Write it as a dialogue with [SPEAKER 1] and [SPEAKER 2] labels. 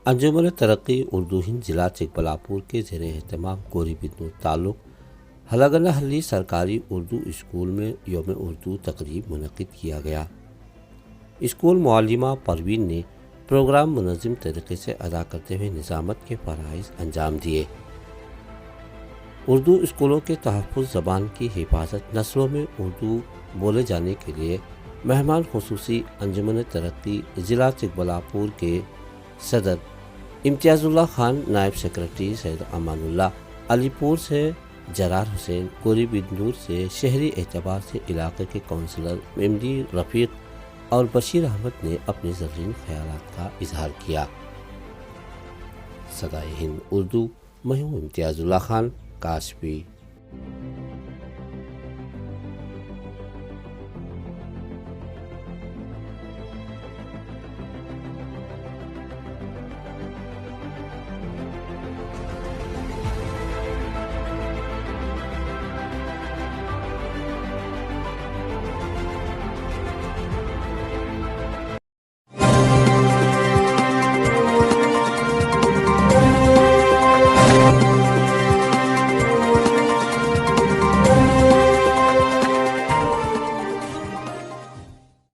[SPEAKER 1] अंजुमन तरक्की उर्दू हिंद जिला चिकबलापुर के ज़ेर एहतमाम कोरी बिदनूर ताल्लुक हलगना हल्ली सरकारी उर्दू स्कूल में यौम उर्दू तकरीब मुनक़िद किया गया। स्कूल मुअल्लिमा परवीन ने प्रोग्राम मुनज़्ज़म तरीके से अदा करते हुए निज़ामत के फ़राइज़ अंजाम दिए। उर्दू स्कूलों के तहफ़्फ़ुज़ ज़बान की हिफाजत, नस्लों में उर्दू बोले जाने के लिए मेहमान खुसूसी अंजुमन तरक्की ज़िला चिकबलापुर के सदर इम्तियाज़ुल्लाह खान, नायब सेक्रेटरी सैयद अमानुल्लाह, अलीपुर से जरार हुसैन, कोरी बिदनूर से शहरी एतबार से इलाके के काउंसलर एमडी रफ़ीक और बशीर अहमद ने अपने ज़र्रीन ख्यालात का इजहार किया। सदाए हिंद उर्दू, मैं हूँ इम्तियाज़ुल्लाह खान काशफी।